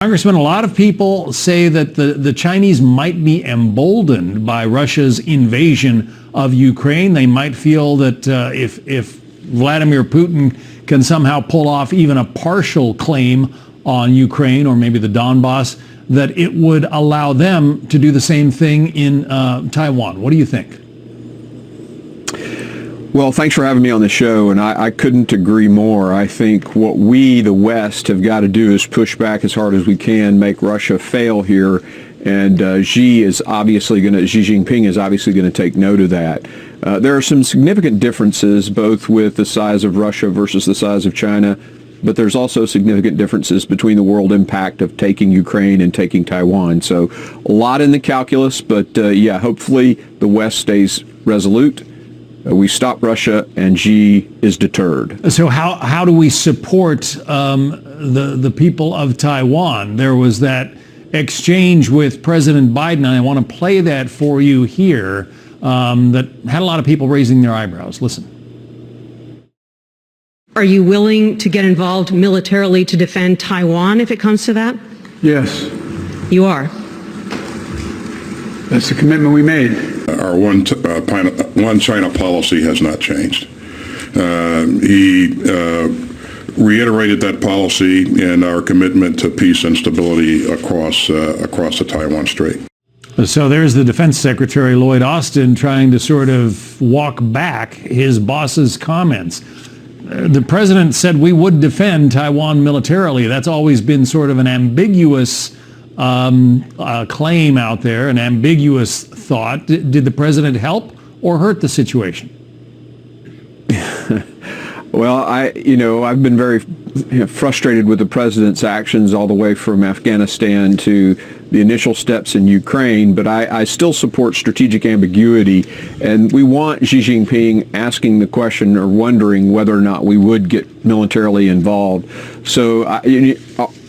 Congressman, a lot of people say that the Chinese might be emboldened by Russia's invasion of Ukraine. They might feel that if Vladimir Putin can somehow pull off even a partial claim on Ukraine or maybe the Donbass, that it would allow them to do the same thing in Taiwan. What do you think? Well, thanks for having me on the show, and I couldn't agree more. I think what we, the West, have got to do is push back as hard as we can, make Russia fail here, and Xi Jinping is obviously going to take note of that. There are some significant differences, both with the size of Russia versus the size of China, but there's also significant differences between the world impact of taking Ukraine and taking Taiwan. So a lot in the calculus, but hopefully the West stays resolute. We stop Russia, and Xi is deterred. So how do we support the people of Taiwan? There was that exchange with President Biden, and I want to play that for you here, that had a lot of people raising their eyebrows. Listen. Are you willing to get involved militarily to defend Taiwan if it comes to that? Yes. You are? That's the commitment we made. Our one China policy has not changed. He reiterated that policy and our commitment to peace and stability across the Taiwan Strait. So there's the Defense Secretary Lloyd Austin trying to sort of walk back his boss's comments. The president said we would defend Taiwan militarily. That's always been sort of an ambiguous claim out there, an ambiguous thought. Did the president help or hurt the situation? Well, I've been very frustrated with the president's actions all the way from Afghanistan to the initial steps in Ukraine, but I still support strategic ambiguity, and we want Xi Jinping asking the question or wondering whether or not we would get militarily involved. So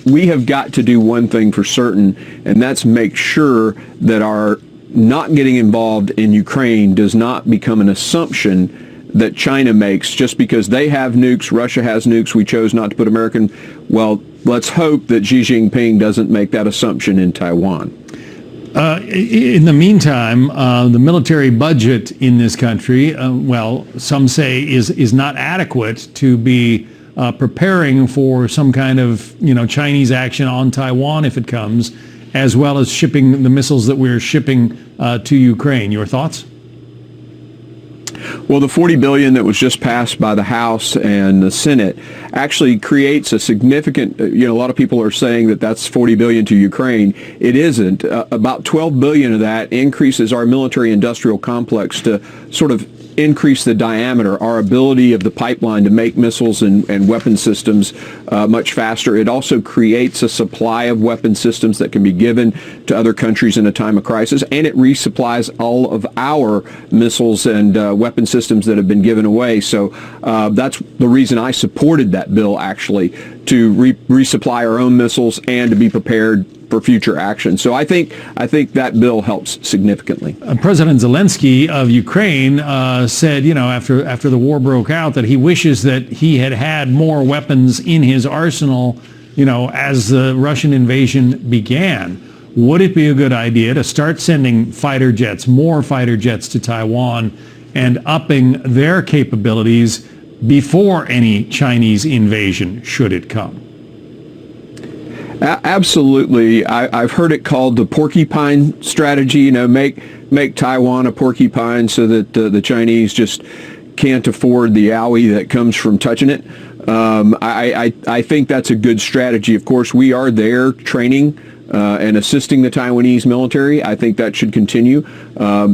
we have got to do one thing for certain, and that's make sure that our not getting involved in Ukraine does not become an assumption that China makes just because they have nukes, Russia has nukes, we chose not to put American. Well, let's hope that Xi Jinping doesn't make that assumption in Taiwan. In the meantime, the military budget in this country, some say is not adequate to be preparing for some kind of Chinese action on Taiwan if it comes, as well as shipping the missiles that we're shipping to Ukraine. Your thoughts? Well, the $40 billion that was just passed by the House and the Senate actually creates a significant, a lot of people are saying that that's $40 billion to Ukraine. It isn't. About $12 billion of that increases our military industrial complex to sort of increase the diameter, our ability of the pipeline to make missiles and weapon systems much faster. It also creates a supply of weapon systems that can be given to other countries in a time of crisis, and it resupplies all of our missiles and weapon systems that have been given away. So that's the reason I supported that bill, actually, to resupply our own missiles and to be prepared for future action. So I think that bill helps significantly. President Zelensky of Ukraine said, after the war broke out, that he wishes that he had more weapons in his arsenal, as the Russian invasion began. Would it be a good idea to start sending more fighter jets to Taiwan and upping their capabilities before any Chinese invasion, should it come? Absolutely. I've heard it called the porcupine strategy, make Taiwan a porcupine so that the Chinese just can't afford the owie that comes from touching it. I think that's a good strategy. Of course, we are there training and assisting the Taiwanese military. I think that should continue.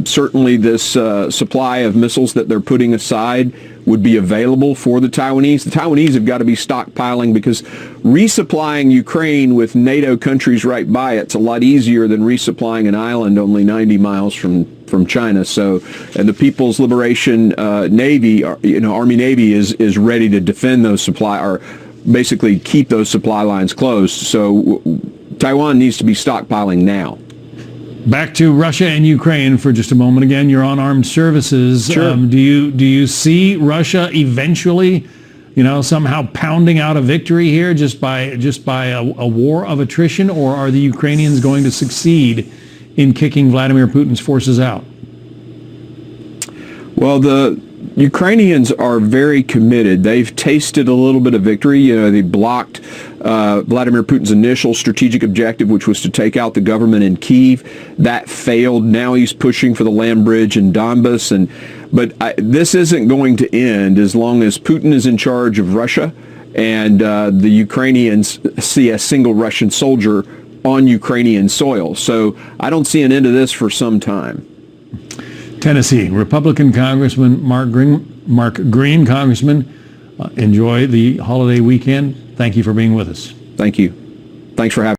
Certainly this supply of missiles that they're putting aside would be available for the Taiwanese. The Taiwanese have got to be stockpiling because resupplying Ukraine with NATO countries right by it's a lot easier than resupplying an island only 90 miles from China. So, and the People's Liberation Navy, Army Navy is ready to defend those basically keep those supply lines closed. So Taiwan needs to be stockpiling now. Back to Russia and Ukraine for just a moment. Again, you're on armed services. Sure. Do you see Russia eventually, somehow pounding out a victory here just by a war of attrition, or are the Ukrainians going to succeed in kicking Vladimir Putin's forces out? Well, the Ukrainians are very committed. They've tasted a little bit of victory. They blocked Vladimir Putin's initial strategic objective, which was to take out the government in Kyiv. That failed. Now he's pushing for the land bridge in Donbas. But this isn't going to end as long as Putin is in charge of Russia and the Ukrainians see a single Russian soldier on Ukrainian soil. So I don't see an end to this for some time. Tennessee, Republican Congressman Mark Green. Congressman, enjoy the holiday weekend. Thank you for being with us. Thank you. Thanks for having me.